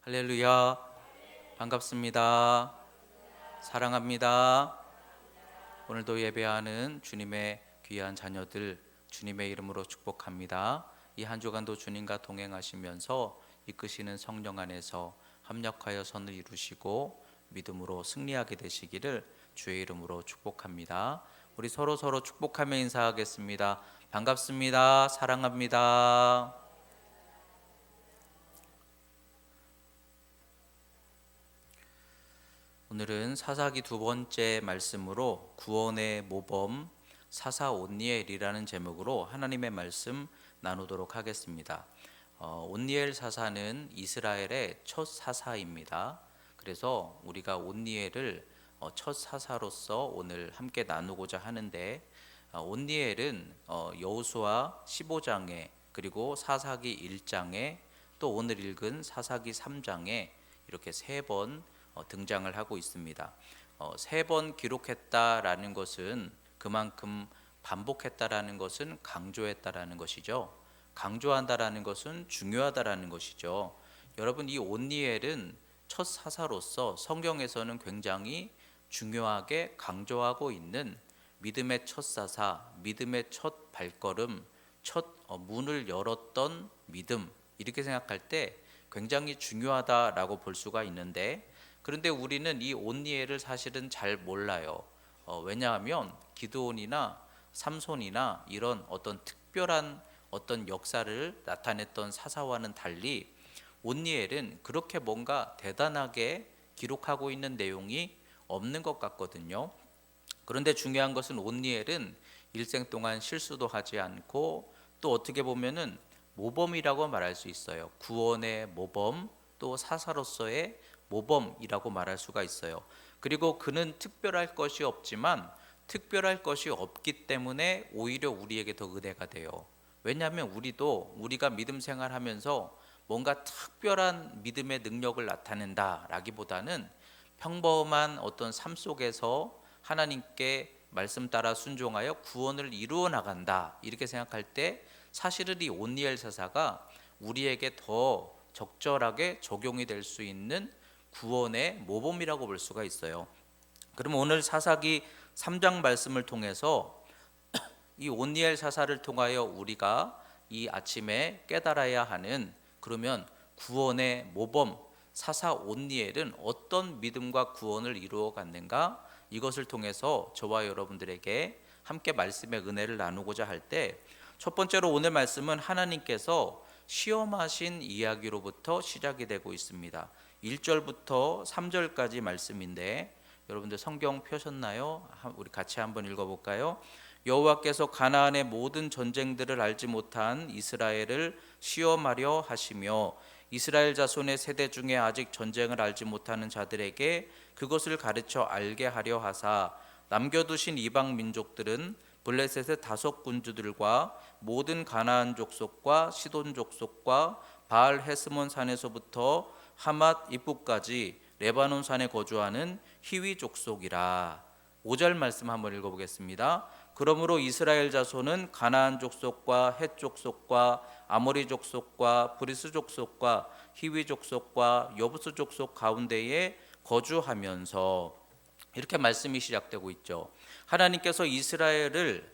할렐루야. 반갑습니다. 사랑합니다. 오늘도 예배하는 주님의 귀한 자녀들 주님의 이름으로 축복합니다. 이 한 주간도 주님과 동행하시면서 이끄시는 성령 안에서 합력하여 선을 이루시고 믿음으로 승리하게 되시기를 주의 이름으로 축복합니다. 우리 서로 축복하며 인사하겠습니다. 반갑습니다. 사랑합니다. 오늘은 사사기 두 번째 말씀으로 구원의 모범 사사 온니엘이라는 제목으로 하나님의 말씀 나누도록 하겠습니다. 온니엘 사사는 이스라엘의 첫 사사입니다. 그래서 우리가 온니엘을 첫 사사로서 오늘 함께 나누고자 하는데, 온니엘은 여호수아 15장에 그리고 사사기 1장에 또 오늘 읽은 사사기 3장에 이렇게 세 번 등장을 하고 있습니다. 세 번 기록했다라는 것은 그만큼 반복했다라는 것은 강조했다라는 것이죠. 강조한다라는 것은 중요하다라는 것이죠. 여러분, 이 온니엘은 첫 사사로서 성경에서는 굉장히 중요하게 강조하고 있는 믿음의 첫 사사, 믿음의 첫 발걸음, 첫 문을 열었던 믿음, 이렇게 생각할 때 굉장히 중요하다라고 볼 수가 있는데, 그런데 우리는 이 온니엘을 사실은 잘 몰라요. 왜냐하면 기드온이나 삼손이나 이런 어떤 특별한 어떤 역사를 나타냈던 사사와는 달리 온니엘은 그렇게 뭔가 대단하게 기록하고 있는 내용이 없는 것 같거든요. 그런데 중요한 것은 온니엘은 일생 동안 실수도 하지 않고 또 어떻게 보면은 모범이라고 말할 수 있어요. 구원의 모범, 또 사사로서의 모범이라고 말할 수가 있어요. 그리고 그는 특별할 것이 없지만 특별할 것이 없기 때문에 오히려 우리에게 더 은혜가 돼요. 왜냐하면 우리가 믿음 생활하면서 뭔가 특별한 믿음의 능력을 나타낸다라기보다는 평범한 어떤 삶 속에서 하나님께 말씀 따라 순종하여 구원을 이루어 나간다, 이렇게 생각할 때 사실은 이 온니엘 사사가 우리에게 더 적절하게 적용이 될 수 있는 구원의 모범이라고 볼 수가 있어요. 그럼 오늘 사사기 3장 말씀을 통해서 이 온니엘 사사를 통하여 우리가 이 아침에 깨달아야 하는, 그러면 구원의 모범 사사 온니엘은 어떤 믿음과 구원을 이루어 갔는가, 이것을 통해서 저와 여러분들에게 함께 말씀의 은혜를 나누고자 할 때, 첫 번째로 오늘 말씀은 하나님께서 시험하신 이야기로부터 시작이 되고 있습니다. 1절부터 3절까지 말씀인데, 여러분들 성경 펴셨나요? 우리 같이 한번 읽어볼까요? 여호와께서 가나안의 모든 전쟁들을 알지 못한 이스라엘을 시험하려 하시며 이스라엘 자손의 세대 중에 아직 전쟁을 알지 못하는 자들에게 그것을 가르쳐 알게 하려 하사, 남겨두신 이방 민족들은 블레셋의 5군주들과 모든 가나안 족속과 시돈 족속과 바알 헤스몬 산에서부터 하맛 입구까지 레바논 산에 거주하는 히위 족속이라. 5절 말씀 한번 읽어보겠습니다. 그러므로 이스라엘 자손은 가나안 족속과 헷 족속과 아모리 족속과 브리스 족속과 히위 족속과 여부스 족속 가운데에 거주하면서, 이렇게 말씀이 시작되고 있죠. 하나님께서 이스라엘을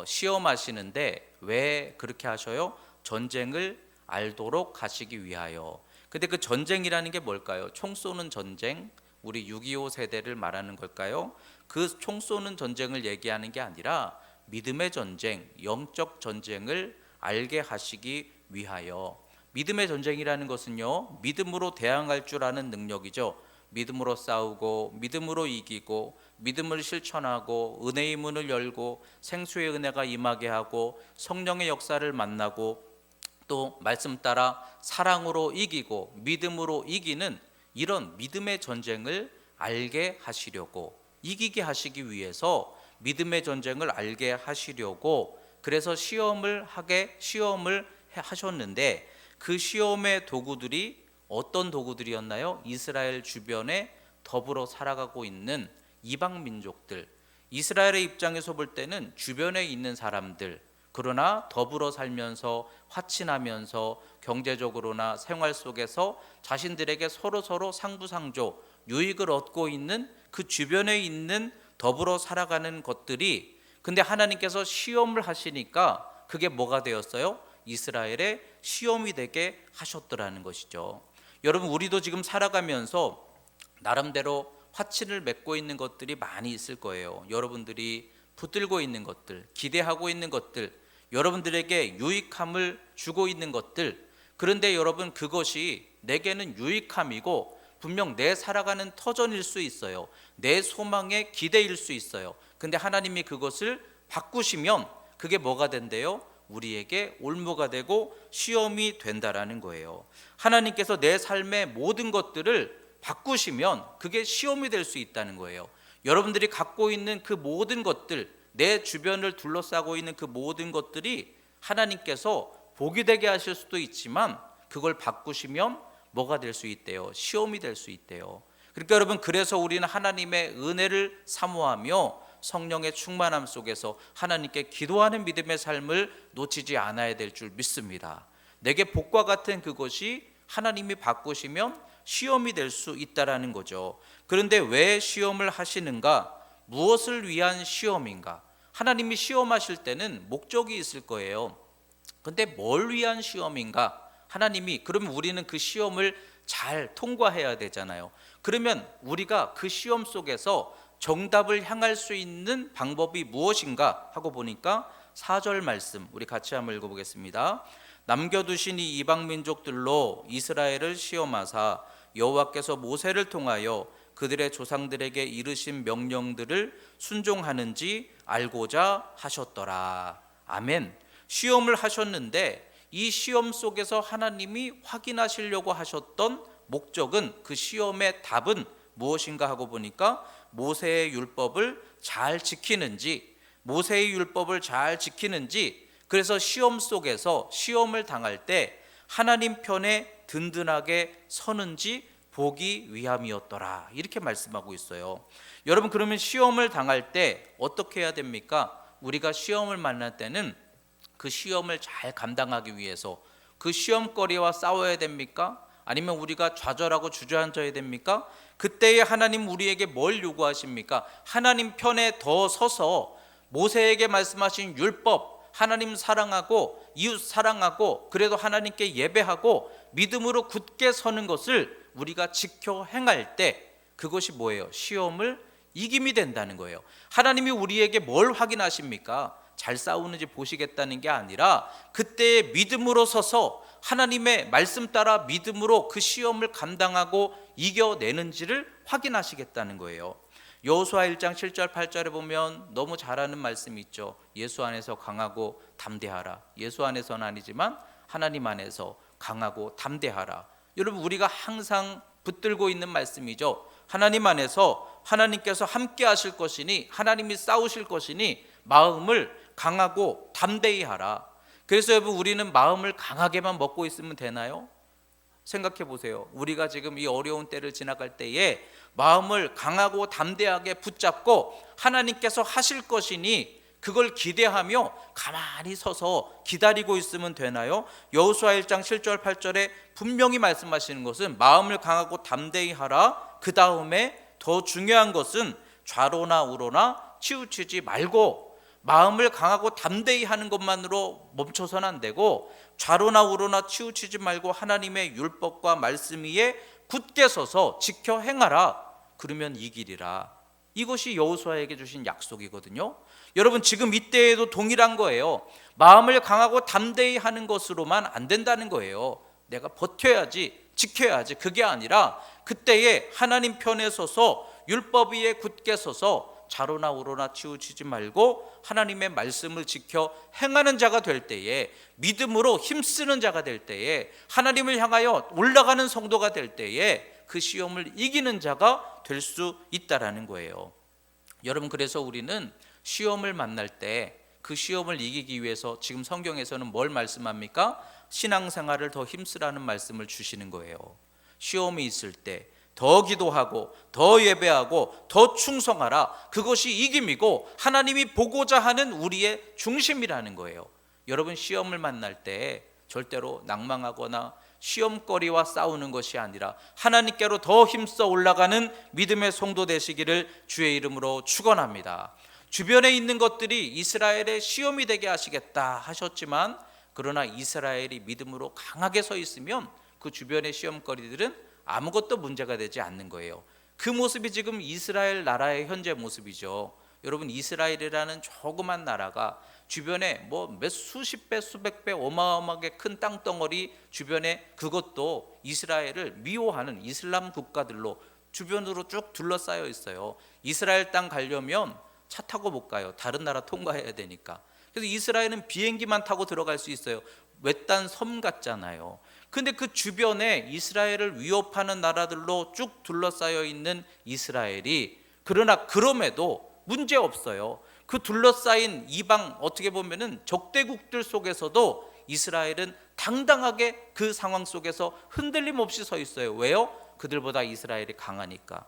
시험하시는데 왜 그렇게 하셔요? 전쟁을 알도록 하시기 위하여. 근데 그 전쟁이라는 게 뭘까요? 총 쏘는 전쟁, 우리 6.25 세대를 말하는 걸까요? 그 총 쏘는 전쟁을 얘기하는 게 아니라 믿음의 전쟁, 영적 전쟁을 알게 하시기 위하여. 믿음의 전쟁이라는 것은요, 믿음으로 대항할 줄 아는 능력이죠. 믿음으로 싸우고 믿음으로 이기고 믿음을 실천하고 은혜의 문을 열고 생수의 은혜가 임하게 하고 성령의 역사를 만나고 또 말씀 따라 사랑으로 이기고 믿음으로 이기는 이런 믿음의 전쟁을 알게 하시려고, 이기게 하시기 위해서 믿음의 전쟁을 알게 하시려고, 그래서 시험을 하셨는데, 그 시험의 도구들이 어떤 도구들이었나요? 이스라엘 주변에 더불어 살아가고 있는 이방 민족들, 이스라엘의 입장에서 볼 때는 주변에 있는 사람들, 그러나 더불어 살면서 화친하면서 경제적으로나 생활 속에서 자신들에게 서로 상부상조 유익을 얻고 있는 그 주변에 있는 더불어 살아가는 것들이, 근데 하나님께서 시험을 하시니까 그게 뭐가 되었어요? 이스라엘의 시험이 되게 하셨더라는 것이죠. 여러분, 우리도 지금 살아가면서 나름대로 화친을 맺고 있는 것들이 많이 있을 거예요. 여러분들이 붙들고 있는 것들, 기대하고 있는 것들, 여러분들에게 유익함을 주고 있는 것들. 그런데 여러분, 그것이 내게는 유익함이고 분명 내 살아가는 터전일 수 있어요. 내 소망의 기대일 수 있어요. 근데 하나님이 그것을 바꾸시면 그게 뭐가 된대요? 우리에게 올무가 되고 시험이 된다라는 거예요. 하나님께서 내 삶의 모든 것들을 바꾸시면 그게 시험이 될 수 있다는 거예요. 여러분들이 갖고 있는 그 모든 것들, 내 주변을 둘러싸고 있는 그 모든 것들이 하나님께서 복이 되게 하실 수도 있지만 그걸 바꾸시면 뭐가 될 수 있대요? 시험이 될 수 있대요. 그러니까 여러분, 그래서 우리는 하나님의 은혜를 사모하며 성령의 충만함 속에서 하나님께 기도하는 믿음의 삶을 놓치지 않아야 될 줄 믿습니다. 내게 복과 같은 그것이 하나님이 바꾸시면 시험이 될 수 있다라는 거죠. 그런데 왜 시험을 하시는가? 무엇을 위한 시험인가? 하나님이 시험하실 때는 목적이 있을 거예요. 근데 뭘 위한 시험인가? 하나님이, 그러면 우리는 그 시험을 잘 통과해야 되잖아요. 그러면 우리가 그 시험 속에서 정답을 향할 수 있는 방법이 무엇인가 하고 보니까 4절 말씀 우리 같이 한번 읽어보겠습니다. 남겨두신 이 이방 민족들로 이스라엘을 시험하사 여호와께서 모세를 통하여 그들의 조상들에게 이르신 명령들을 순종하는지 알고자 하셨더라. 아멘. 시험을 하셨는데 이 시험 속에서 하나님이 확인하시려고 하셨던 목적은, 그 시험의 답은 무엇인가 하고 보니까 모세의 율법을 잘 지키는지, 그래서 시험 속에서 시험을 당할 때 하나님 편에 든든하게 서는지 보기 위함이었더라, 이렇게 말씀하고 있어요. 여러분, 그러면 시험을 당할 때 어떻게 해야 됩니까? 우리가 시험을 만날 때는 그 시험을 잘 감당하기 위해서 그 시험거리와 싸워야 됩니까? 아니면 우리가 좌절하고 주저앉아야 됩니까? 그때에 하나님 우리에게 뭘 요구하십니까? 하나님 편에 더 서서 모세에게 말씀하신 율법, 하나님 사랑하고 이웃 사랑하고 그래도 하나님께 예배하고 믿음으로 굳게 서는 것을 우리가 지켜 행할 때 그것이 뭐예요? 시험을 이김이 된다는 거예요. 하나님이 우리에게 뭘 확인하십니까? 잘 싸우는지 보시겠다는 게 아니라 그때의 믿음으로 서서 하나님의 말씀 따라 믿음으로 그 시험을 감당하고 이겨내는지를 확인하시겠다는 거예요. 여호수아 1장 7절 8절에 보면 너무 잘 아는 말씀이 있죠. 예수 안에서 강하고 담대하라. 예수 안에서는 아니지만 하나님 안에서 강하고 담대하라. 여러분, 우리가 항상 붙들고 있는 말씀이죠. 하나님 안에서 하나님께서 함께 하실 것이니, 하나님이 싸우실 것이니 마음을 강하고 담대히 하라. 그래서 여러분, 우리는 마음을 강하게만 먹고 있으면 되나요? 생각해 보세요. 우리가 지금 이 어려운 때를 지나갈 때에 마음을 강하고 담대하게 붙잡고 하나님께서 하실 것이니 그걸 기대하며 가만히 서서 기다리고 있으면 되나요? 여호수아 1장 7절 8절에 분명히 말씀하시는 것은 마음을 강하고 담대히 하라. 그 다음에 더 중요한 것은 좌로나 우로나 치우치지 말고, 마음을 강하고 담대히 하는 것만으로 멈춰서는 안 되고 좌로나 우로나 치우치지 말고 하나님의 율법과 말씀 위에 굳게 서서 지켜 행하라. 그러면 이기리라. 이것이 여호수아에게 주신 약속이거든요. 여러분, 지금 이때에도 동일한 거예요. 마음을 강하고 담대히 하는 것으로만 안 된다는 거예요. 내가 버텨야지, 지켜야지, 그게 아니라 그때에 하나님 편에 서서 율법 위에 굳게 서서 좌로나 우로나 치우치지 말고 하나님의 말씀을 지켜 행하는 자가 될 때에, 믿음으로 힘쓰는 자가 될 때에, 하나님을 향하여 올라가는 성도가 될 때에 그 시험을 이기는 자가 될 수 있다라는 거예요. 여러분, 그래서 우리는 시험을 만날 때 그 시험을 이기기 위해서 지금 성경에서는 뭘 말씀합니까? 신앙생활을 더 힘쓰라는 말씀을 주시는 거예요. 시험이 있을 때 더 기도하고 더 예배하고 더 충성하라. 그것이 이김이고 하나님이 보고자 하는 우리의 중심이라는 거예요. 여러분 시험을 만날 때 절대로 낭망하거나 시험거리와 싸우는 것이 아니라 하나님께로 더 힘써 올라가는 믿음의 성도 되시기를 주의 이름으로 축원합니다. 주변에 있는 것들이 이스라엘의 시험이 되게 하시겠다 하셨지만, 그러나 이스라엘이 믿음으로 강하게 서 있으면 그 주변의 시험거리들은 아무것도 문제가 되지 않는 거예요. 그 모습이 지금 이스라엘 나라의 현재 모습이죠. 여러분, 이스라엘이라는 조그만 나라가 주변에 몇 수십 배 수백 배 어마어마하게 큰 땅덩어리 주변에, 그것도 이스라엘을 미워하는 이슬람 국가들로 주변으로 쭉 둘러싸여 있어요. 이스라엘 땅 가려면 차 타고 못 가요. 다른 나라 통과해야 되니까. 그래서 이스라엘은 비행기만 타고 들어갈 수 있어요. 외딴 섬 같잖아요. 근데 그 주변에 이스라엘을 위협하는 나라들로 쭉 둘러싸여 있는 이스라엘이, 그러나 그럼에도 문제 없어요. 그 둘러싸인 이방, 어떻게 보면은 적대국들 속에서도 이스라엘은 당당하게 그 상황 속에서 흔들림 없이 서 있어요. 왜요? 그들보다 이스라엘이 강하니까.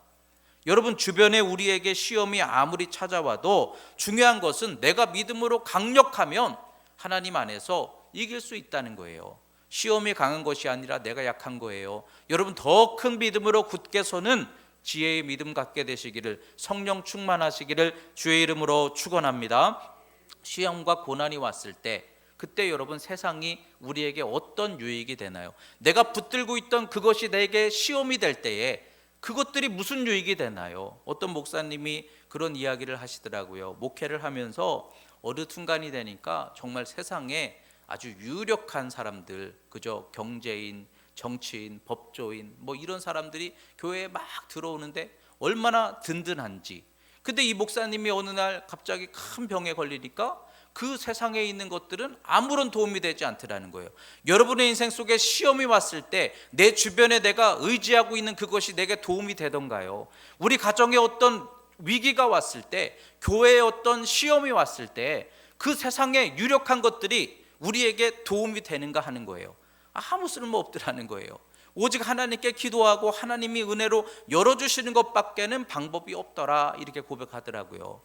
여러분, 주변에 우리에게 시험이 아무리 찾아와도 중요한 것은 내가 믿음으로 강력하면 하나님 안에서 이길 수 있다는 거예요. 시험이 강한 것이 아니라 내가 약한 거예요. 여러분, 더 큰 믿음으로 굳게 서는 지혜의 믿음 갖게 되시기를, 성령 충만하시기를 주의 이름으로 축원합니다. 시험과 고난이 왔을 때, 그때 여러분 세상이 우리에게 어떤 유익이 되나요? 내가 붙들고 있던 그것이 내게 시험이 될 때에 그것들이 무슨 유익이 되나요? 어떤 목사님이 그런 이야기를 하시더라고요. 목회를 하면서 어느 순간이 되니까 정말 세상에 아주 유력한 사람들, 그저 경제인, 정치인, 법조인 이런 사람들이 교회에 막 들어오는데 얼마나 든든한지. 근데 이 목사님이 어느 날 갑자기 큰 병에 걸리니까 그 세상에 있는 것들은 아무런 도움이 되지 않더라는 거예요. 여러분의 인생 속에 시험이 왔을 때 내 주변에 내가 의지하고 있는 그것이 내게 도움이 되던가요? 우리 가정에 어떤 위기가 왔을 때, 교회에 어떤 시험이 왔을 때 그 세상에 유력한 것들이 우리에게 도움이 되는가 하는 거예요. 아무 쓸모 없더라는 거예요. 오직 하나님께 기도하고 하나님이 은혜로 열어주시는 것밖에는 방법이 없더라, 이렇게 고백하더라고요.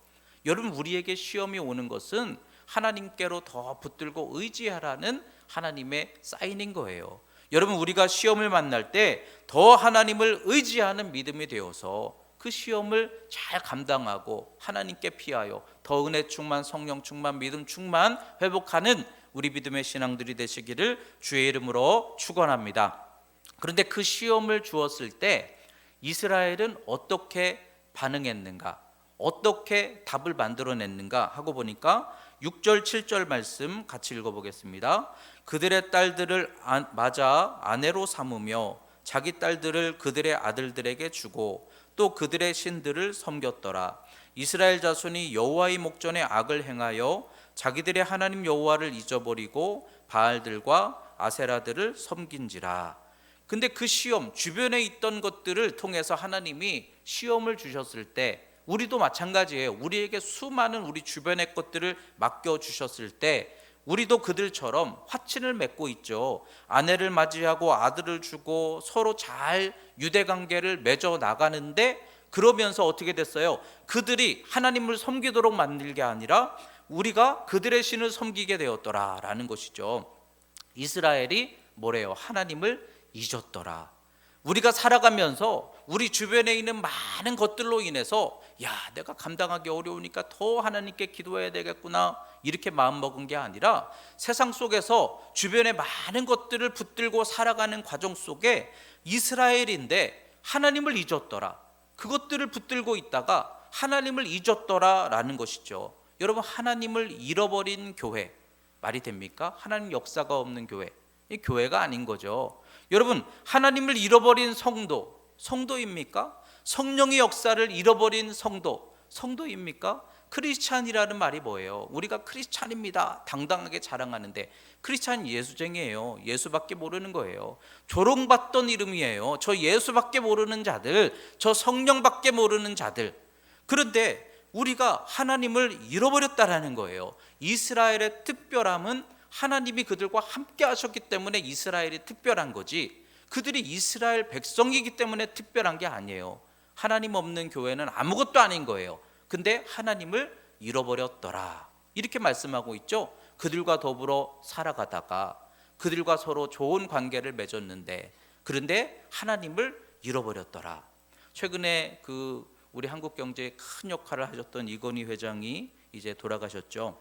여러분, 우리에게 시험이 오는 것은 하나님께로 더 붙들고 의지하라는 하나님의 사인인 거예요. 여러분, 우리가 시험을 만날 때 더 하나님을 의지하는 믿음이 되어서 그 시험을 잘 감당하고 하나님께 피하여 더 은혜 충만, 성령 충만, 믿음 충만 회복하는 우리 믿음의 신앙들이 되시기를 주의 이름으로 축원합니다. 그런데 그 시험을 주었을 때 이스라엘은 어떻게 반응했는가, 어떻게 답을 만들어냈는가 하고 보니까 6절 7절 말씀 같이 읽어보겠습니다. 그들의 딸들을 맞아 아내로 삼으며 자기 딸들을 그들의 아들들에게 주고 또 그들의 신들을 섬겼더라. 이스라엘 자손이 여호와의 목전에 악을 행하여 자기들의 하나님 여호와를 잊어버리고 바알들과 아세라들을 섬긴지라. 근데 그 시험, 주변에 있던 것들을 통해서 하나님이 시험을 주셨을 때 우리도 마찬가지예요. 우리에게 수많은 우리 주변의 것들을 맡겨주셨을 때 우리도 그들처럼 화친을 맺고 있죠. 아내를 맞이하고 아들을 주고 서로 잘 유대관계를 맺어 나가는데, 그러면서 어떻게 됐어요? 그들이 하나님을 섬기도록 만들 게 아니라 우리가 그들의 신을 섬기게 되었더라라는 것이죠. 이스라엘이 뭐래요? 하나님을 잊었더라. 우리가 살아가면서 우리 주변에 있는 많은 것들로 인해서 내가 감당하기 어려우니까 더 하나님께 기도해야 되겠구나, 이렇게 마음먹은 게 아니라 세상 속에서 주변에 많은 것들을 붙들고 살아가는 과정 속에 이스라엘인데 하나님을 잊었더라. 그것들을 붙들고 있다가 하나님을 잊었더라라는 것이죠. 여러분, 하나님을 잃어버린 교회 말이 됩니까? 하나님 역사가 없는 교회, 이 교회가 아닌 거죠. 여러분, 하나님을 잃어버린 성도입니까? 성령의 역사를 잃어버린 성도입니까? 크리스찬이라는 말이 뭐예요? 우리가 크리스찬입니다 당당하게 자랑하는데 크리스찬 예수쟁이에요. 예수밖에 모르는 거예요. 조롱받던 이름이에요. 저 예수밖에 모르는 자들, 저 성령밖에 모르는 자들. 그런데 우리가 하나님을 잃어버렸다라는 거예요. 이스라엘의 특별함은 하나님이 그들과 함께 하셨기 때문에 이스라엘이 특별한 거지, 그들이 이스라엘 백성이기 때문에 특별한 게 아니에요. 하나님 없는 교회는 아무것도 아닌 거예요. 근데 하나님을 잃어버렸더라, 이렇게 말씀하고 있죠. 그들과 더불어 살아가다가 그들과 서로 좋은 관계를 맺었는데, 그런데 하나님을 잃어버렸더라. 최근에 우리 한국 경제에 큰 역할을 하셨던 이건희 회장이 이제 돌아가셨죠.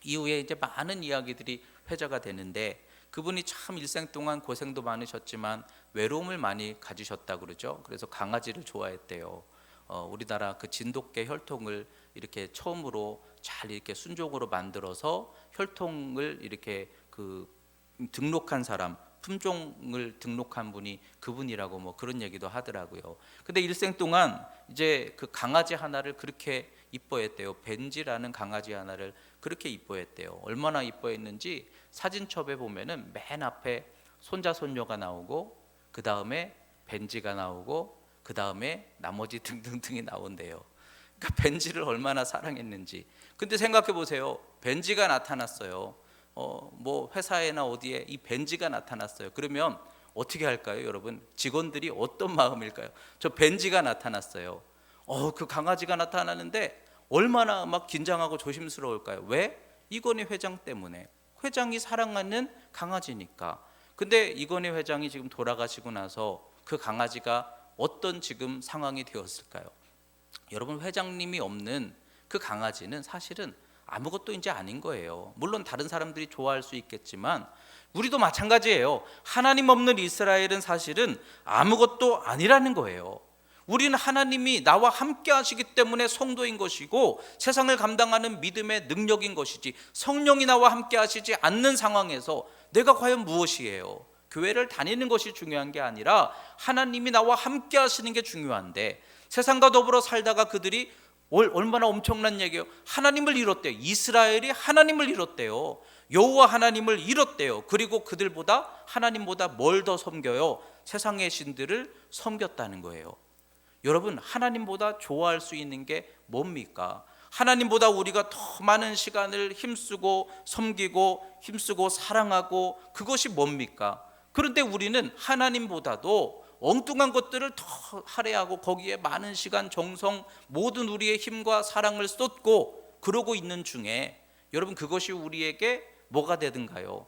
이후에 이제 많은 이야기들이 회자가 되는데, 그분이 참 일생 동안 고생도 많으셨지만 외로움을 많이 가지셨다 그러죠. 그래서 강아지를 좋아했대요. 우리나라 그 진돗개 혈통을 이렇게 처음으로 잘 이렇게 순종으로 만들어서 혈통을 이렇게 등록한 사람, 품종을 등록한 분이 그분이라고 뭐 그런 얘기도 하더라고요. 근데 일생 동안 이제 그 강아지 하나를 그렇게 이뻐했대요. 벤지라는 강아지 하나를 그렇게 이뻐했대요. 얼마나 이뻐했는지 사진첩에 보면은 맨 앞에 손자 손녀가 나오고, 그 다음에 벤지가 나오고, 그 다음에 나머지 등등등이 나온대요. 그러니까 벤지를 얼마나 사랑했는지. 근데 생각해 보세요. 벤지가 나타났어요. 뭐 회사에나 어디에 이 벤지가 나타났어요. 그러면 어떻게 할까요, 여러분? 직원들이 어떤 마음일까요? 저 벤지가 나타났어요. 그 강아지가 나타나는데 얼마나 막 긴장하고 조심스러울까요? 왜? 이건희 회장 때문에. 회장이 사랑하는 강아지니까. 근데 이건희 회장이 지금 돌아가시고 나서 그 강아지가 어떤 지금 상황이 되었을까요? 여러분, 회장님이 없는 그 강아지는 사실은 아무것도 이제 아닌 거예요. 물론 다른 사람들이 좋아할 수 있겠지만 우리도 마찬가지예요. 하나님 없는 이스라엘은 사실은 아무것도 아니라는 거예요. 우리는 하나님이 나와 함께 하시기 때문에 성도인 것이고 세상을 감당하는 믿음의 능력인 것이지, 성령이 나와 함께 하시지 않는 상황에서 내가 과연 무엇이에요? 교회를 다니는 것이 중요한 게 아니라 하나님이 나와 함께 하시는 게 중요한데, 세상과 더불어 살다가 그들이 얼마나 엄청난 얘기예요. 하나님을 잃었대요. 이스라엘이 하나님을 잃었대요. 여호와 하나님을 잃었대요. 그리고 그들보다 하나님보다 뭘 더 섬겨요? 세상의 신들을 섬겼다는 거예요. 여러분, 하나님보다 좋아할 수 있는 게 뭡니까? 하나님보다 우리가 더 많은 시간을 힘쓰고 섬기고 힘쓰고 사랑하고, 그것이 뭡니까? 그런데 우리는 하나님보다도 엉뚱한 것들을 더 할애하고 거기에 많은 시간, 정성, 모든 우리의 힘과 사랑을 쏟고 그러고 있는 중에, 여러분, 그것이 우리에게 뭐가 되든가요?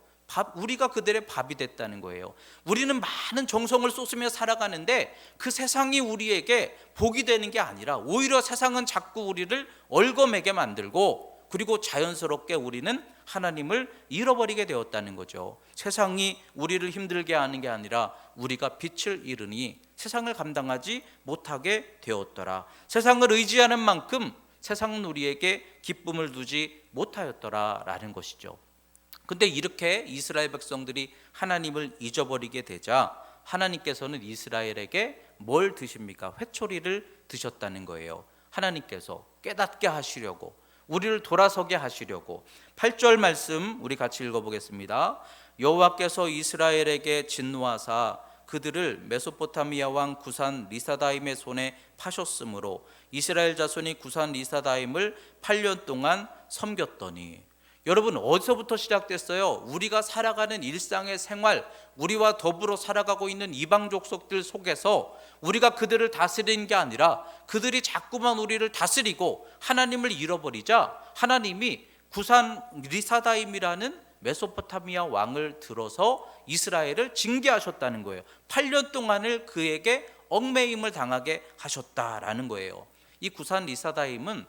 우리가 그들의 밥이 됐다는 거예요. 우리는 많은 정성을 쏟으며 살아가는데 그 세상이 우리에게 복이 되는 게 아니라 오히려 세상은 자꾸 우리를 얼거매게 만들고, 그리고 자연스럽게 우리는 하나님을 잃어버리게 되었다는 거죠. 세상이 우리를 힘들게 하는 게 아니라 우리가 빛을 잃으니 세상을 감당하지 못하게 되었더라. 세상을 의지하는 만큼 세상은 우리에게 기쁨을 두지 못하였더라 라는 것이죠. 근데 이렇게 이스라엘 백성들이 하나님을 잊어버리게 되자 하나님께서는 이스라엘에게 뭘 드십니까? 회초리를 드셨다는 거예요. 하나님께서 깨닫게 하시려고, 우리를 돌아서게 하시려고. 8절 말씀 우리 같이 읽어보겠습니다. 여호와께서 이스라엘에게 진노하사 그들을 메소포타미아 왕 구산 리사다임의 손에 파셨으므로 이스라엘 자손이 구산 리사다임을 8년 동안 섬겼더니. 여러분, 어디서부터 시작됐어요? 우리가 살아가는 일상의 생활, 우리와 더불어 살아가고 있는 이방 족속들 속에서 우리가 그들을 다스리는 게 아니라 그들이 자꾸만 우리를 다스리고 하나님을 잃어버리자 하나님이 구산 리사다임이라는 메소포타미아 왕을 들어서 이스라엘을 징계하셨다는 거예요. 8년 동안을 그에게 얽매임을 당하게 하셨다라는 거예요. 이 구산 리사다임은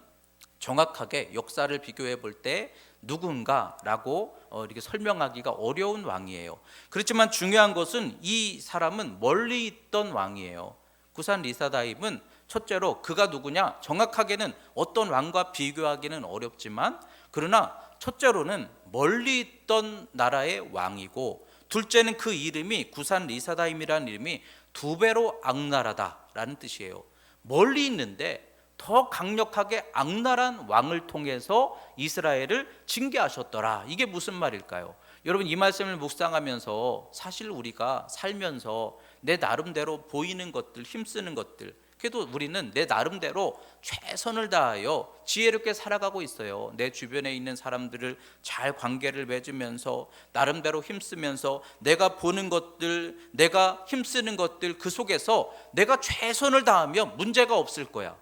정확하게 역사를 비교해 볼 때 누군가라고 이렇게 설명하기가 어려운 왕이에요. 그렇지만 중요한 것은 이 사람은 멀리 있던 왕이에요. 구산 리사다임은 첫째로 그가 누구냐? 정확하게는 어떤 왕과 비교하기는 어렵지만, 그러나 첫째로는 멀리 있던 나라의 왕이고, 둘째는 그 이름이, 구산 리사다임이라는 이름이 두 배로 악랄하다라는 뜻이에요. 멀리 있는데 더 강력하게 악랄한 왕을 통해서 이스라엘을 징계하셨더라. 이게 무슨 말일까요? 여러분, 이 말씀을 묵상하면서 사실 우리가 살면서 내 나름대로 보이는 것들, 힘쓰는 것들, 그래도 우리는 내 나름대로 최선을 다하여 지혜롭게 살아가고 있어요. 내 주변에 있는 사람들을 잘 관계를 맺으면서 나름대로 힘쓰면서 내가 보는 것들, 내가 힘쓰는 것들, 그 속에서 내가 최선을 다하면 문제가 없을 거야.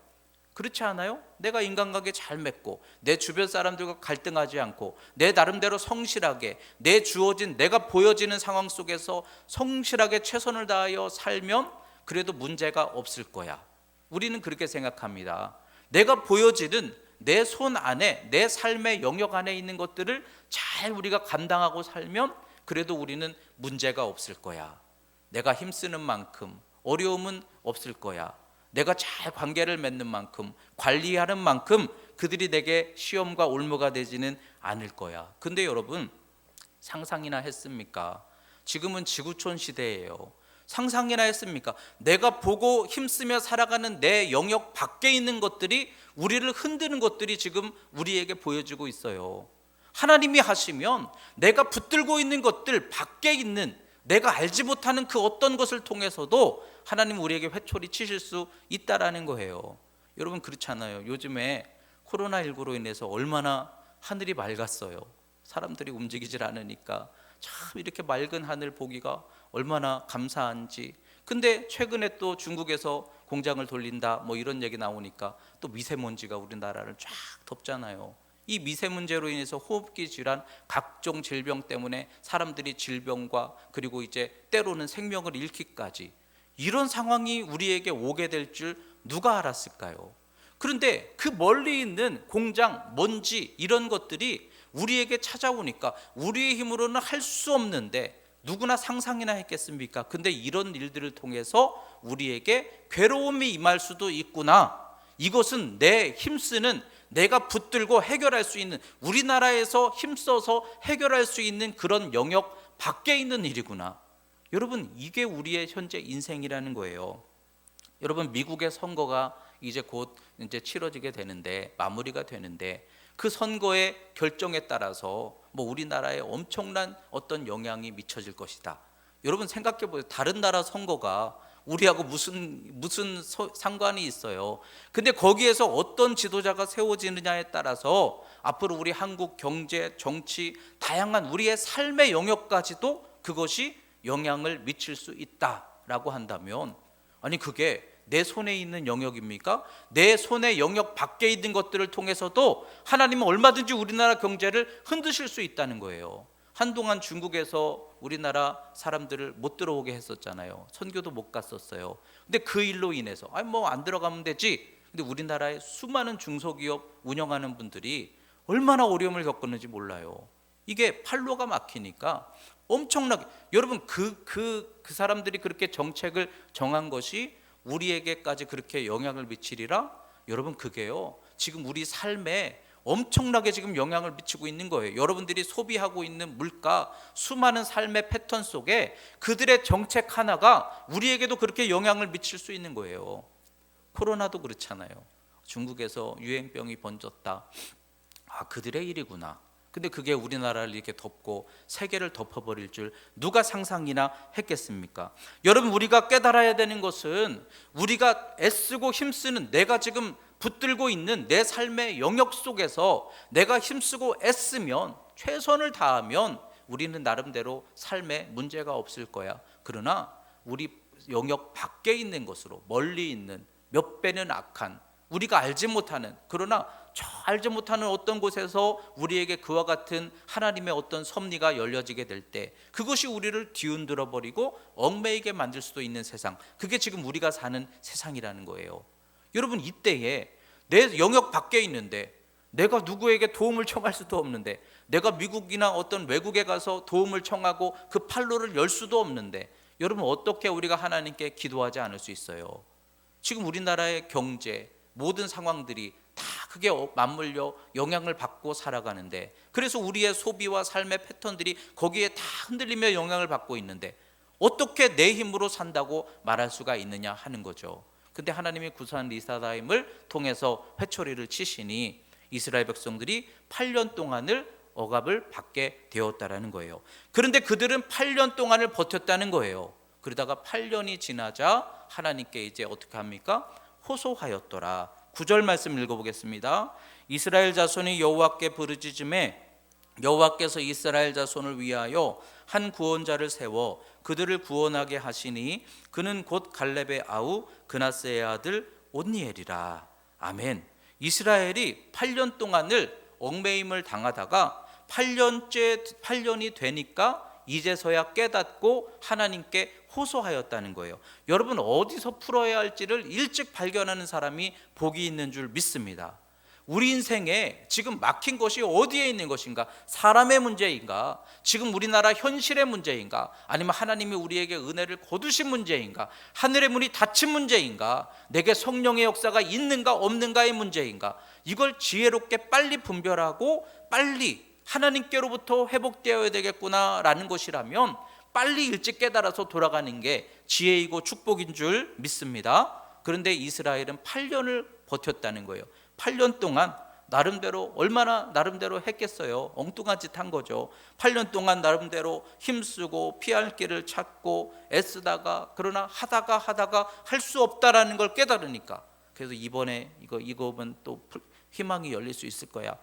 그렇지 않아요? 내가 인간관계 잘 맺고 내 주변 사람들과 갈등하지 않고 내 나름대로 성실하게 내 주어진 내가 보여지는 상황 속에서 성실하게 최선을 다하여 살면 그래도 문제가 없을 거야. 우리는 그렇게 생각합니다. 내가 보여지는 내 손 안에 내 삶의 영역 안에 있는 것들을 잘 우리가 감당하고 살면 그래도 우리는 문제가 없을 거야. 내가 힘쓰는 만큼 어려움은 없을 거야. 내가 잘 관계를 맺는 만큼 관리하는 만큼 그들이 내게 시험과 올무가 되지는 않을 거야. 근데 여러분 상상이나 했습니까? 지금은 지구촌 시대예요. 상상이나 했습니까? 내가 보고 힘쓰며 살아가는 내 영역 밖에 있는 것들이 우리를 흔드는 것들이 지금 우리에게 보여지고 있어요. 하나님이 하시면 내가 붙들고 있는 것들 밖에 있는 내가 알지 못하는 그 어떤 것을 통해서도 하나님 우리에게 회초리 치실 수 있다라는 거예요. 여러분 그렇잖아요. 요즘에 코로나19로 인해서 얼마나 하늘이 맑았어요. 사람들이 움직이질 않으니까 참 이렇게 맑은 하늘 보기가 얼마나 감사한지. 근데 최근에 또 중국에서 공장을 돌린다 뭐 이런 얘기 나오니까 또 미세먼지가 우리나라를 쫙 덮잖아요. 이 미세먼지로 인해서 호흡기 질환, 각종 질병 때문에 사람들이 질병과 그리고 이제 때로는 생명을 잃기까지 이런 상황이 우리에게 오게 될 줄 누가 알았을까요? 그런데 그 멀리 있는 공장, 먼지 이런 것들이 우리에게 찾아오니까 우리의 힘으로는 할 수 없는데 누구나 상상이나 했겠습니까? 근데 이런 일들을 통해서 우리에게 괴로움이 임할 수도 있구나. 이것은 내 힘쓰는 내가 붙들고 해결할 수 있는 우리나라에서 힘써서 해결할 수 있는 그런 영역 밖에 있는 일이구나. 여러분 이게 우리의 현재 인생이라는 거예요. 여러분 미국의 선거가 이제 곧 이제 치러지게 되는데 마무리가 되는데 그 선거의 결정에 따라서 뭐 우리나라에 엄청난 어떤 영향이 미쳐질 것이다. 여러분 생각해 보세요. 다른 나라 선거가 우리하고 무슨 상관이 있어요. 근데 거기에서 어떤 지도자가 세워지느냐에 따라서 앞으로 우리 한국 경제, 정치, 다양한 우리의 삶의 영역까지도 그것이 영향을 미칠 수 있다라고 한다면 아니 그게 내 손에 있는 영역입니까? 내 손의 영역 밖에 있는 것들을 통해서도 하나님은 얼마든지 우리나라 경제를 흔드실 수 있다는 거예요. 한동안 중국에서 우리나라 사람들을 못 들어오게 했었잖아요. 선교도 못 갔었어요. 근데 그 일로 인해서 아니 뭐 안 들어가면 되지. 근데 우리나라의 수많은 중소기업 운영하는 분들이 얼마나 어려움을 겪었는지 몰라요. 이게 판로가 막히니까 엄청나게 여러분 그 사람들이 그렇게 정책을 정한 것이 우리에게까지 그렇게 영향을 미치리라? 여러분 그게요 지금 우리 삶에 엄청나게 지금 영향을 미치고 있는 거예요. 여러분들이 소비하고 있는 물가, 수많은 삶의 패턴 속에 그들의 정책 하나가 우리에게도 그렇게 영향을 미칠 수 있는 거예요. 코로나도 그렇잖아요. 중국에서 유행병이 번졌다. 아 그들의 일이구나. 근데 그게 우리나라를 이렇게 덮고 세계를 덮어버릴 줄 누가 상상이나 했겠습니까? 여러분 우리가 깨달아야 되는 것은 우리가 애쓰고 힘쓰는 내가 지금 붙들고 있는 내 삶의 영역 속에서 내가 힘쓰고 애쓰면 최선을 다하면 우리는 나름대로 삶에 문제가 없을 거야. 그러나 우리 영역 밖에 있는 것으로 멀리 있는 몇 배는 악한 우리가 알지 못하는 그러나 저 알지 못하는 어떤 곳에서 우리에게 그와 같은 하나님의 어떤 섭리가 열려지게 될 때 그것이 우리를 뒤흔들어 버리고 얽매이게 만들 수도 있는 세상, 그게 지금 우리가 사는 세상이라는 거예요. 여러분 이때에 내 영역 밖에 있는데 내가 누구에게 도움을 청할 수도 없는데 내가 미국이나 어떤 외국에 가서 도움을 청하고 그 판로를 열 수도 없는데 여러분 어떻게 우리가 하나님께 기도하지 않을 수 있어요? 지금 우리나라의 경제 모든 상황들이 다 그게 맞물려 영향을 받고 살아가는데 그래서 우리의 소비와 삶의 패턴들이 거기에 다 흔들리며 영향을 받고 있는데 어떻게 내 힘으로 산다고 말할 수가 있느냐 하는 거죠. 근데 하나님이 구산 리사다임을 통해서 회초리를 치시니 이스라엘 백성들이 8년 동안을 억압을 받게 되었다라는 거예요. 그런데 그들은 8년 동안을 버텼다는 거예요. 그러다가 8년이 지나자 하나님께 이제 어떻게 합니까? 호소하였더라. 9절 말씀 읽어보겠습니다. 이스라엘 자손이 여호와께 부르짖음에 여호와께서 이스라엘 자손을 위하여 한 구원자를 세워 그들을 구원하게 하시니 그는 곧 갈렙의 아우 그나스의 아들 온니엘이라. 아멘. 이스라엘이 8년 동안을 얽매임을 당하다가 8년이 되니까 이제서야 깨닫고 하나님께 호소하였다는 거예요. 여러분, 어디서 풀어야 할지를 일찍 발견하는 사람이 복이 있는 줄 믿습니다. 우리 인생에 지금 막힌 것이 어디에 있는 것인가? 사람의 문제인가? 지금 우리나라 현실의 문제인가? 아니면 하나님이 우리에게 은혜를 거두신 문제인가? 하늘의 문이 닫힌 문제인가? 내게 성령의 역사가 있는가 없는가의 문제인가? 이걸 지혜롭게 빨리 분별하고 빨리 하나님께로부터 회복되어야 되겠구나라는 것이라면 빨리 일찍 깨달아서 돌아가는 게 지혜이고 축복인 줄 믿습니다. 그런데 이스라엘은 8년을 버텼다는 거예요. 8년 동안 나름대로 얼마나 나름대로 했겠어요. 엉뚱한 짓 한 거죠. 8년 동안 나름대로 힘쓰고 피할 길을 찾고 애쓰다가 그러나 하다가 할 수 없다라는 걸 깨달으니까 그래서 이번에 이거 보면 또 희망이 열릴 수 있을 거야.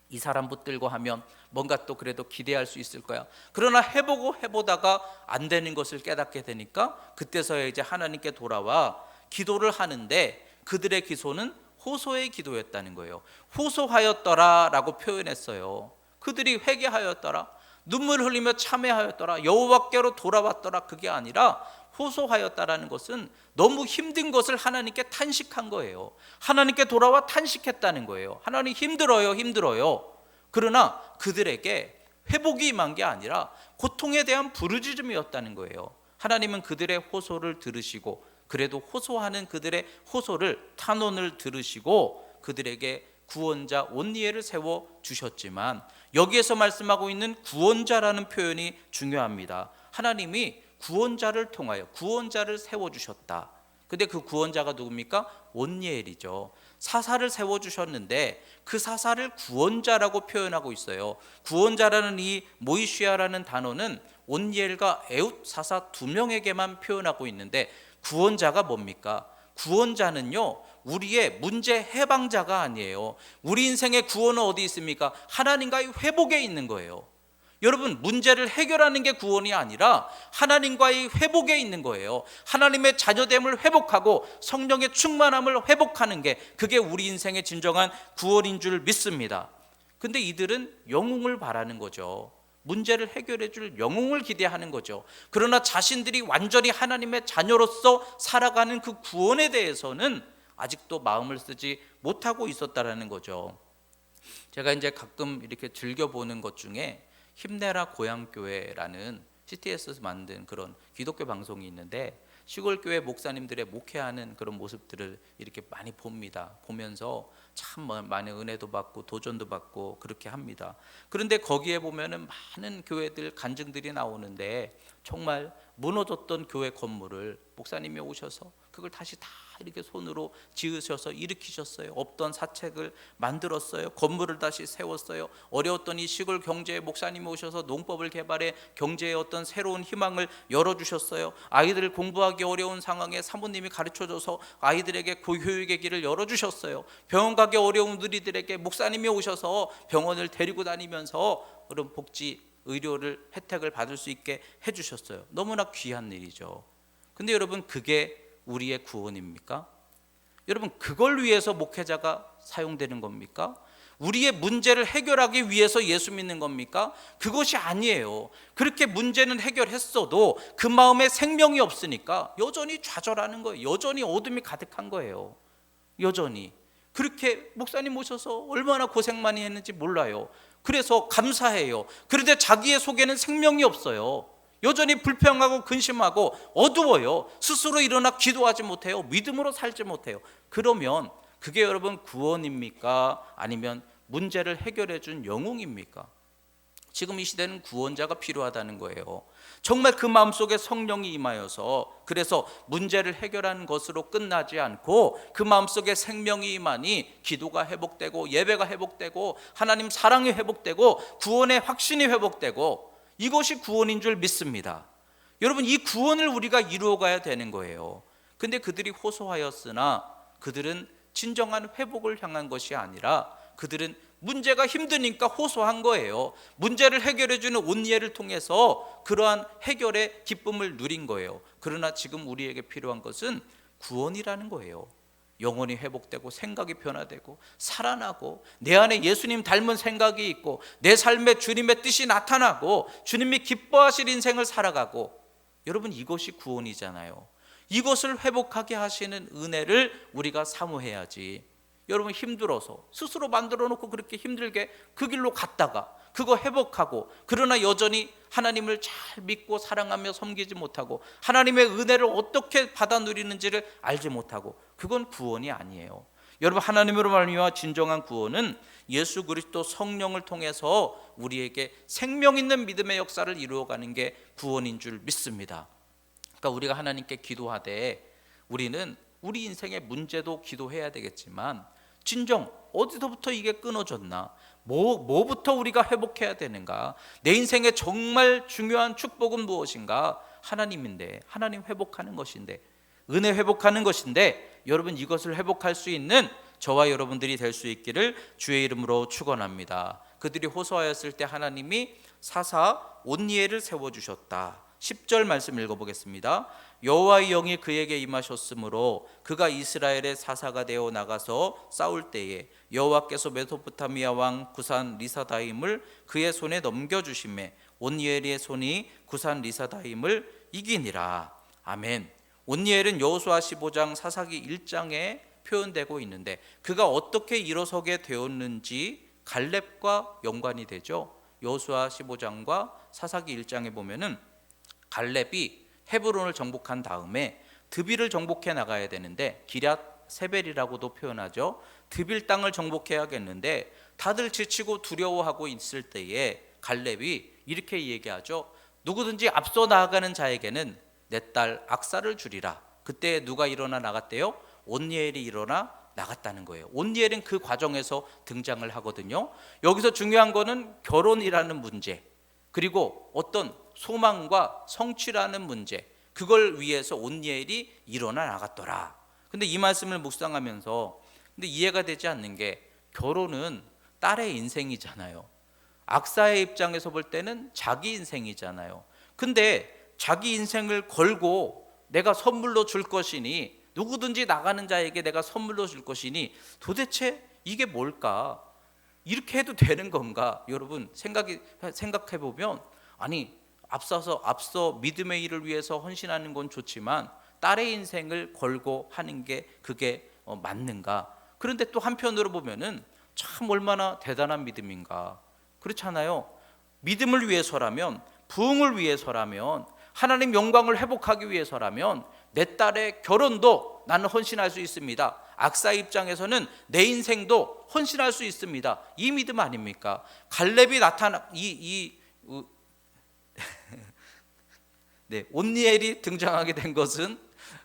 이 사람 붙들고 하면 뭔가 또 그래도 기대할 수 있을 거야. 그러나 해보다가 안 되는 것을 깨닫게 되니까 그때서야 이제 하나님께 돌아와 기도를 하는데 그들의 기도는 호소의 기도였다는 거예요. 호소하였더라라고 표현했어요. 그들이 회개하였더라, 눈물 흘리며 참회하였더라, 여호와께로 돌아왔더라. 그게 아니라 호소하였다라는 것은 너무 힘든 것을 하나님께 탄식한 거예요. 하나님께 돌아와 탄식했다는 거예요. 하나님 힘들어요. 그러나 그들에게 회복이 임한 게 아니라 고통에 대한 부르짖음이었다는 거예요. 하나님은 그들의 호소를 들으시고 그래도 호소하는 그들의 호소를 탄원을 들으시고 그들에게 구원자 온니엘을 세워주셨지만 여기에서 말씀하고 있는 구원자라는 표현이 중요합니다. 하나님이 구원자를 통하여 구원자를 세워주셨다. 근데 그 구원자가 누굽니까? 온니엘이죠. 사사를 세워주셨는데 그 사사를 구원자라고 표현하고 있어요. 구원자라는 이 모이시아라는 단어는 온니엘과 에웃 사사 두 명에게만 표현하고 있는데 구원자가 뭡니까? 구원자는요, 우리의 문제 해방자가 아니에요. 우리 인생의 구원은 어디 있습니까? 하나님과의 회복에 있는 거예요. 여러분, 문제를 해결하는 게 구원이 아니라 하나님과의 회복에 있는 거예요. 하나님의 자녀됨을 회복하고 성령의 충만함을 회복하는 게 그게 우리 인생의 진정한 구원인 줄 믿습니다. 근데 이들은 영웅을 바라는 거죠. 문제를 해결해 줄 영웅을 기대하는 거죠. 그러나 자신들이 완전히 하나님의 자녀로서 살아가는 그 구원에 대해서는 아직도 마음을 쓰지 못하고 있었다라는 거죠. 제가 이제 가끔 이렇게 즐겨보는 것 중에 힘내라 고향교회라는 CTS에서 만든 그런 기독교 방송이 있는데 시골 교회 목사님들의 목회하는 그런 모습들을 이렇게 많이 봅니다. 보면서 참 많은 은혜도 받고 도전도 받고 그렇게 합니다. 그런데 거기에 보면은 많은 교회들 간증들이 나오는데 정말 무너졌던 교회 건물을 목사님이 오셔서 그걸 다시 다 이렇게 손으로 지으셔서 일으키셨어요. 없던 사책을 만들었어요. 건물을 다시 세웠어요. 어려웠던 이 시골 경제에 목사님이 오셔서 농법을 개발해 경제의 어떤 새로운 희망을 열어주셨어요. 아이들 공부하기 어려운 상황에 사모님이 가르쳐줘서 아이들에게 고교육의 길을 열어주셨어요. 병원 가기 어려운 누리들에게 목사님이 오셔서 병원을 데리고 다니면서 그런 복지 의료를 혜택을 받을 수 있게 해주셨어요. 너무나 귀한 일이죠. 근데 여러분, 그게 우리의 구원입니까? 여러분, 그걸 위해서 목회자가 사용되는 겁니까? 우리의 문제를 해결하기 위해서 예수 믿는 겁니까? 그것이 아니에요. 그렇게 문제는 해결했어도 그 마음에 생명이 없으니까 여전히 좌절하는 거예요. 여전히 어둠이 가득한 거예요. 여전히. 그렇게 목사님 오셔서 얼마나 고생 많이 했는지 몰라요. 그래서 감사해요. 그런데 자기의 속에는 생명이 없어요. 여전히 불평하고 근심하고 어두워요. 스스로 일어나 기도하지 못해요. 믿음으로 살지 못해요. 그러면 그게 여러분 구원입니까? 아니면 문제를 해결해 준 영웅입니까? 지금 이 시대는 구원자가 필요하다는 거예요. 정말 그 마음속에 성령이 임하여서 그래서 문제를 해결하는 것으로 끝나지 않고 그 마음속에 생명이 임하니 기도가 회복되고 예배가 회복되고 하나님 사랑이 회복되고 구원의 확신이 회복되고 이것이 구원인 줄 믿습니다. 여러분, 이 구원을 우리가 이루어가야 되는 거예요. 근데 그들이 호소하였으나 그들은 진정한 회복을 향한 것이 아니라 그들은 문제가 힘드니까 호소한 거예요. 문제를 해결해 주는 온니엘을 통해서 그러한 해결의 기쁨을 누린 거예요. 그러나 지금 우리에게 필요한 것은 구원이라는 거예요. 영혼이 회복되고 생각이 변화되고 살아나고 내 안에 예수님 닮은 생각이 있고 내 삶에 주님의 뜻이 나타나고 주님이 기뻐하실 인생을 살아가고, 여러분 이것이 구원이잖아요. 이것을 회복하게 하시는 은혜를 우리가 사모해야지. 여러분 힘들어서 스스로 만들어 놓고 그렇게 힘들게 그 길로 갔다가 그거 회복하고, 그러나 여전히 하나님을 잘 믿고 사랑하며 섬기지 못하고 하나님의 은혜를 어떻게 받아 누리는지를 알지 못하고, 그건 구원이 아니에요. 여러분 하나님으로 말미암아 진정한 구원은 예수 그리스도 성령을 통해서 우리에게 생명 있는 믿음의 역사를 이루어가는 게 구원인 줄 믿습니다. 그러니까 우리가 하나님께 기도하되 우리는 우리 인생의 문제도 기도해야 되겠지만, 진정 어디서부터 이게 끊어졌나, 뭐부터 우리가 회복해야 되는가, 내 인생에 정말 중요한 축복은 무엇인가, 하나님인데, 하나님 회복하는 것인데, 은혜 회복하는 것인데, 여러분 이것을 회복할 수 있는 저와 여러분들이 될 수 있기를 주의 이름으로 축원합니다. 그들이 호소하였을 때 하나님이 사사 온니엘을 세워주셨다. 10절 말씀 읽어보겠습니다. 여호와의 영이 그에게 임하셨으므로 그가 이스라엘의 사사가 되어 나가서 싸울 때에 여호와께서 메소포타미아 왕 구산 리사다임을 그의 손에 넘겨주시매 온니엘의 손이 구산 리사다임을 이기니라. 아멘. 온니엘은 여호수아 15장 사사기 1장에 표현되고 있는데, 그가 어떻게 일어서게 되었는지 갈렙과 연관이 되죠. 여호수아 15장과 사사기 1장에 보면은 갈렙이 헤브론을 정복한 다음에 드빌을 정복해 나가야 되는데, 기럇 세벨이라고도 표현하죠. 드빌 땅을 정복해야겠는데 다들 지치고 두려워하고 있을 때에 갈렙이 이렇게 얘기하죠. 누구든지 앞서 나아가는 자에게는 내 딸 악사를 주리라. 그때 누가 일어나 나갔대요? 온니엘이 일어나 나갔다는 거예요. 온니엘은 그 과정에서 등장을 하거든요. 여기서 중요한 거는 결혼이라는 문제, 그리고 어떤 소망과 성취라는 문제, 그걸 위해서 온니엘이 일어나 나갔더라. 근데 이 말씀을 묵상하면서 근데 이해가 되지 않는 게, 결혼은 딸의 인생이잖아요. 악사의 입장에서 볼 때는 자기 인생이잖아요. 근데 자기 인생을 걸고 내가 선물로 줄 것이니, 누구든지 나가는 자에게 내가 선물로 줄 것이니, 도대체 이게 뭘까? 이렇게 해도 되는 건가? 여러분 생각해 보면, 아니 앞서 믿음의 일을 위해서 헌신하는 건 좋지만 딸의 인생을 걸고 하는 게 그게 맞는가? 그런데 또 한편으로 보면은 참 얼마나 대단한 믿음인가? 그렇잖아요. 믿음을 위해서라면, 부흥을 위해서라면, 하나님 영광을 회복하기 위해서라면 내 딸의 결혼도 나는 헌신할 수 있습니다. 악사 입장에서는 내 인생도 헌신할 수 있습니다. 이 믿음 아닙니까? 갈렙이 네, 온니엘이 등장하게 된 것은,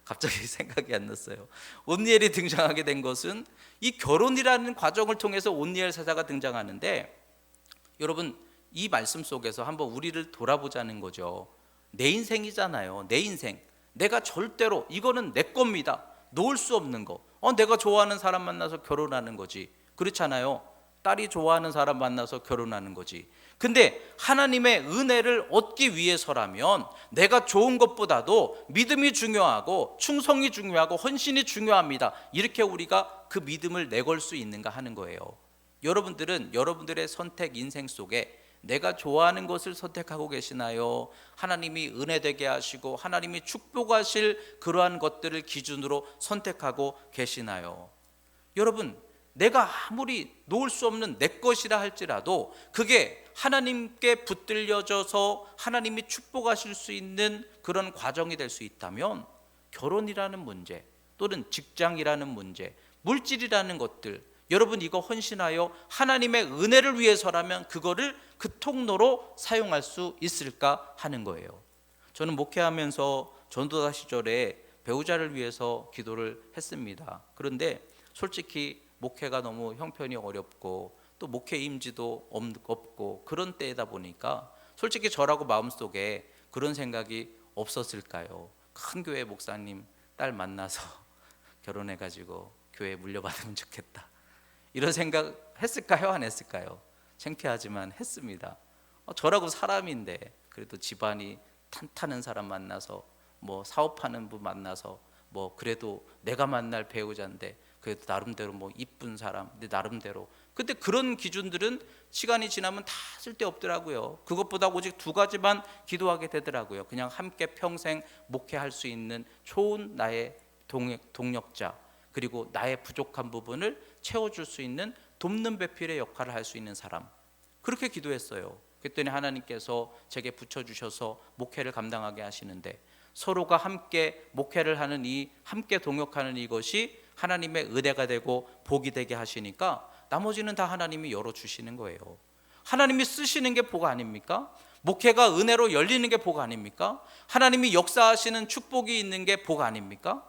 갑자기 생각이 안 났어요. 온니엘이 등장하게 된 것은 이 결혼이라는 과정을 통해서 온니엘 사자가 등장하는데, 여러분 이 말씀 속에서 한번 우리를 돌아보자는 거죠. 내 인생이잖아요. 내 인생. 내가 절대로 이거는 내 겁니다. 놓을 수 없는 거. 내가 좋아하는 사람 만나서 결혼하는 거지. 그렇잖아요. 딸이 좋아하는 사람 만나서 결혼하는 거지. 근데 하나님의 은혜를 얻기 위해서라면 내가 좋은 것보다도 믿음이 중요하고 충성이 중요하고 헌신이 중요합니다. 이렇게 우리가 그 믿음을 내걸 수 있는가 하는 거예요. 여러분들은 여러분들의 선택 인생 속에 내가 좋아하는 것을 선택하고 계시나요? 하나님이 은혜되게 하시고 하나님이 축복하실 그러한 것들을 기준으로 선택하고 계시나요? 여러분, 내가 아무리 놓을 수 없는 내 것이라 할지라도 그게 하나님께 붙들려져서 하나님이 축복하실 수 있는 그런 과정이 될 수 있다면, 결혼이라는 문제 또는 직장이라는 문제, 물질이라는 것들, 여러분 이거 헌신하여 하나님의 은혜를 위해서라면 그거를 그 통로로 사용할 수 있을까 하는 거예요. 저는 목회하면서 전도사 시절에 배우자를 위해서 기도를 했습니다. 그런데 솔직히 목회가 너무 형편이 어렵고 또 목회 임지도 없고 그런 때다 보니까 솔직히 저라고 마음속에 그런 생각이 없었을까요? 큰 교회 목사님 딸 만나서 결혼해가지고 교회 물려받으면 좋겠다, 이런 생각 했을까요? 안 했을까요? 창피하지만 했습니다. 저라고 사람인데 그래도 집안이 탄탄한 사람 만나서 뭐 사업하는 분 만나서 뭐 그래도 내가 만날 배우자인데 그래도 나름대로 뭐 이쁜 사람, 근데 나름대로. 근데 그런 기준들은 시간이 지나면 다 쓸데없더라고요. 그것보다 오직 두 가지만 기도하게 되더라고요. 그냥 함께 평생 목회할 수 있는 좋은 나의 동력자, 그리고 나의 부족한 부분을 채워줄 수 있는 돕는 배필의 역할을 할 수 있는 사람. 그렇게 기도했어요. 그랬더니 하나님께서 제게 붙여주셔서 목회를 감당하게 하시는데, 서로가 함께 목회를 하는 이 함께 동역하는 이것이 하나님의 은혜가 되고 복이 되게 하시니까 나머지는 다 하나님이 열어주시는 거예요. 하나님이 쓰시는 게 복 아닙니까? 목회가 은혜로 열리는 게 복 아닙니까? 하나님이 역사하시는 축복이 있는 게 복 아닙니까?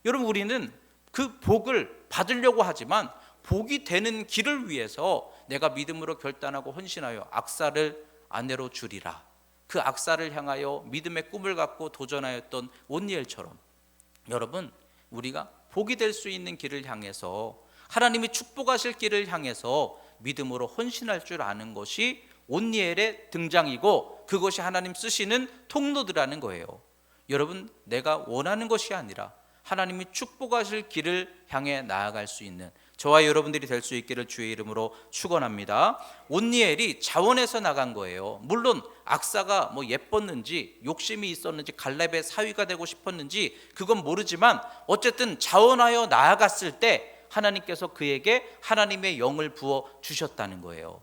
여러분, 우리는 그 복을 받으려고 하지만 복이 되는 길을 위해서 내가 믿음으로 결단하고 헌신하여 악사를 아내로 주리라, 그 악사를 향하여 믿음의 꿈을 갖고 도전하였던 온니엘처럼, 여러분, 우리가 복이 될 수 있는 길을 향해서, 하나님이 축복하실 길을 향해서 믿음으로 헌신할 줄 아는 것이 온니엘의 등장이고, 그것이 하나님 쓰시는 통로들라는 거예요. 여러분, 내가 원하는 것이 아니라 하나님이 축복하실 길을 향해 나아갈 수 있는 저와 여러분들이 될 수 있기를 주의 이름으로 축원합니다. 온니엘이 자원해서 나간 거예요. 물론 악사가 뭐 예뻤는지 욕심이 있었는지 갈렙의 사위가 되고 싶었는지 그건 모르지만, 어쨌든 자원하여 나아갔을 때 하나님께서 그에게 하나님의 영을 부어 주셨다는 거예요.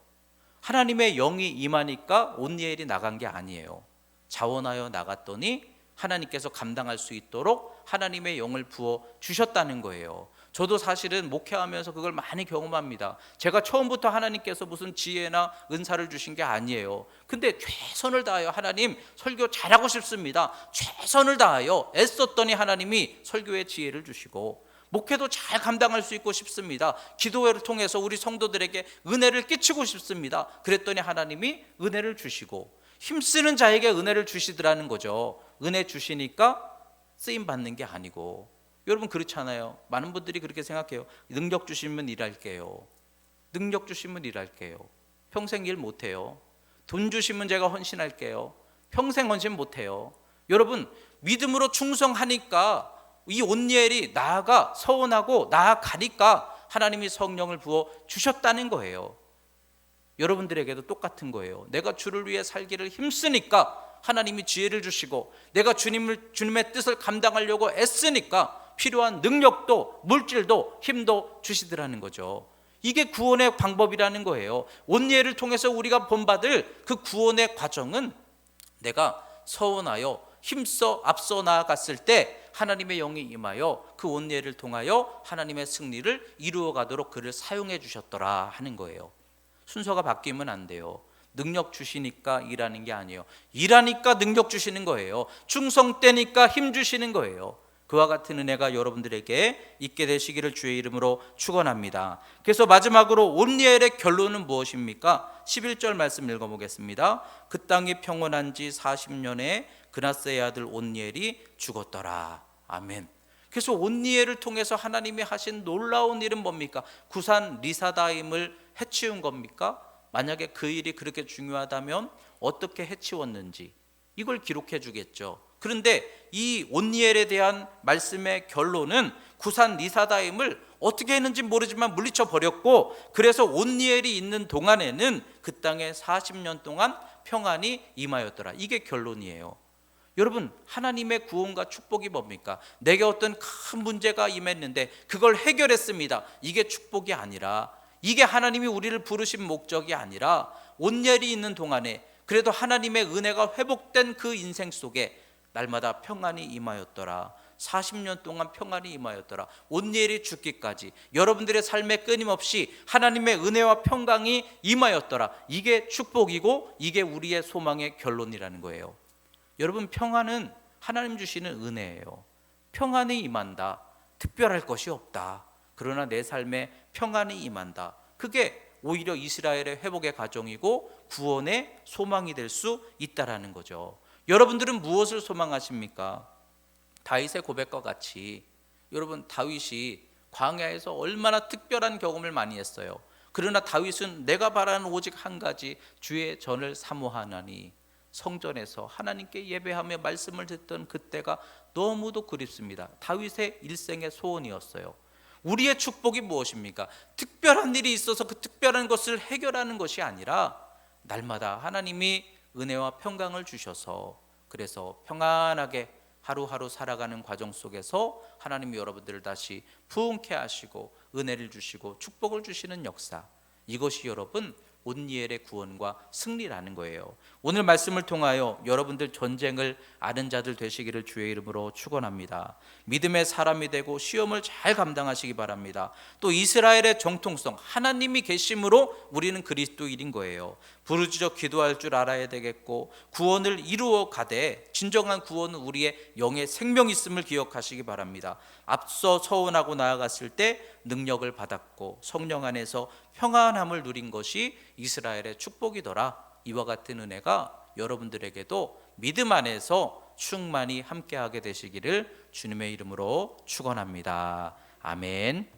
하나님의 영이 임하니까 온니엘이 나간 게 아니에요. 자원하여 나갔더니 하나님께서 감당할 수 있도록 하나님의 영을 부어 주셨다는 거예요. 저도 사실은 목회하면서 그걸 많이 경험합니다. 제가 처음부터 하나님께서 무슨 지혜나 은사를 주신 게 아니에요. 근데 최선을 다하여 하나님 설교 잘하고 싶습니다, 최선을 다하여 애썼더니 하나님이 설교의 지혜를 주시고, 목회도 잘 감당할 수 있고 싶습니다, 기도회를 통해서 우리 성도들에게 은혜를 끼치고 싶습니다, 그랬더니 하나님이 은혜를 주시고, 힘쓰는 자에게 은혜를 주시더라는 거죠. 은혜 주시니까 쓰임 받는 게 아니고. 여러분, 그렇잖아요. 많은 분들이 그렇게 생각해요. 능력 주시면 일할게요. 능력 주시면 일할게요. 평생 일 못해요. 돈 주시면 제가 헌신할게요. 평생 헌신 못해요. 여러분, 믿음으로 충성하니까 이 온니엘이 나아가 서원하고 나아가니까 하나님이 성령을 부어 주셨다는 거예요. 여러분들에게도 똑같은 거예요. 내가 주를 위해 살기를 힘쓰니까 하나님이 지혜를 주시고, 내가 주님의 뜻을 감당하려고 애쓰니까 필요한 능력도 물질도 힘도 주시더라는 거죠. 이게 구원의 방법이라는 거예요. 온니엘을 통해서 우리가 본받을 그 구원의 과정은, 내가 서원하여 힘써 앞서 나아갔을 때 하나님의 영이 임하여 그 온니엘을 통하여 하나님의 승리를 이루어 가도록 그를 사용해 주셨더라 하는 거예요. 순서가 바뀌면 안 돼요. 능력 주시니까 일하는 게 아니에요. 일하니까 능력 주시는 거예요. 충성되니까 힘 주시는 거예요. 그와 같은 은혜가 여러분들에게 있게 되시기를 주의 이름으로 축원합니다. 그래서 마지막으로 온니엘의 결론은 무엇입니까? 11절 말씀 읽어보겠습니다. 그 땅이 평온한 지 40년에 그나스의 아들 온니엘이 죽었더라. 아멘. 그래서 온니엘을 통해서 하나님이 하신 놀라운 일은 뭡니까? 구산 리사다임을 해치운 겁니까? 만약에 그 일이 그렇게 중요하다면 어떻게 해치웠는지 이걸 기록해 주겠죠. 그런데 이 온니엘에 대한 말씀의 결론은 구산 리사다임을 어떻게 했는지 모르지만 물리쳐 버렸고, 그래서 온니엘이 있는 동안에는 그 땅에 40년 동안 평안이 임하였더라. 이게 결론이에요. 여러분, 하나님의 구원과 축복이 뭡니까? 내게 어떤 큰 문제가 임했는데 그걸 해결했습니다. 이게 축복이 아니라, 이게 하나님이 우리를 부르신 목적이 아니라, 온니엘이 있는 동안에 그래도 하나님의 은혜가 회복된 그 인생 속에 날마다 평안이 임하였더라. 40년 동안 평안이 임하였더라. 온니엘이 죽기까지 여러분들의 삶에 끊임없이 하나님의 은혜와 평강이 임하였더라. 이게 축복이고 이게 우리의 소망의 결론이라는 거예요. 여러분, 평안은 하나님 주시는 은혜예요. 평안이 임한다. 특별할 것이 없다. 그러나 내 삶에 평안이 임한다. 그게 오히려 이스라엘의 회복의 과정이고 구원의 소망이 될 수 있다라는 거죠. 여러분들은 무엇을 소망하십니까? 다윗의 고백과 같이, 여러분, 다윗이 광야에서 얼마나 특별한 경험을 많이 했어요. 그러나 다윗은 내가 바라는 오직 한 가지, 주의 전을 사모하나니, 성전에서 하나님께 예배하며 말씀을 듣던 그때가 너무도 그립습니다. 다윗의 일생의 소원이었어요. 우리의 축복이 무엇입니까? 특별한 일이 있어서 그 특별한 것을 해결하는 것이 아니라 날마다 하나님이 은혜와 평강을 주셔서, 그래서 평안하게 하루하루 살아가는 과정 속에서 하나님이 여러분들을 다시 부흥케 하시고 은혜를 주시고 축복을 주시는 역사, 이것이 여러분 온니엘의 구원과 승리라는 거예요. 오늘 말씀을 통하여 여러분들 전쟁을 아는 자들 되시기를 주의 이름으로 축원합니다. 믿음의 사람이 되고 시험을 잘 감당하시기 바랍니다. 또 이스라엘의 정통성, 하나님이 계심으로 우리는 그리스도인인 거예요. 부르짖어 기도할 줄 알아야 되겠고, 구원을 이루어 가되 진정한 구원은 우리의 영의 생명이 있음을 기억하시기 바랍니다. 앞서 서원하고 나아갔을 때 능력을 받았고 성령 안에서 평안함을 누린 것이 이스라엘의 축복이더라. 이와 같은 은혜가 여러분들에게도 믿음 안에서 충만히 함께하게 되시기를 주님의 이름으로 축원합니다. 아멘.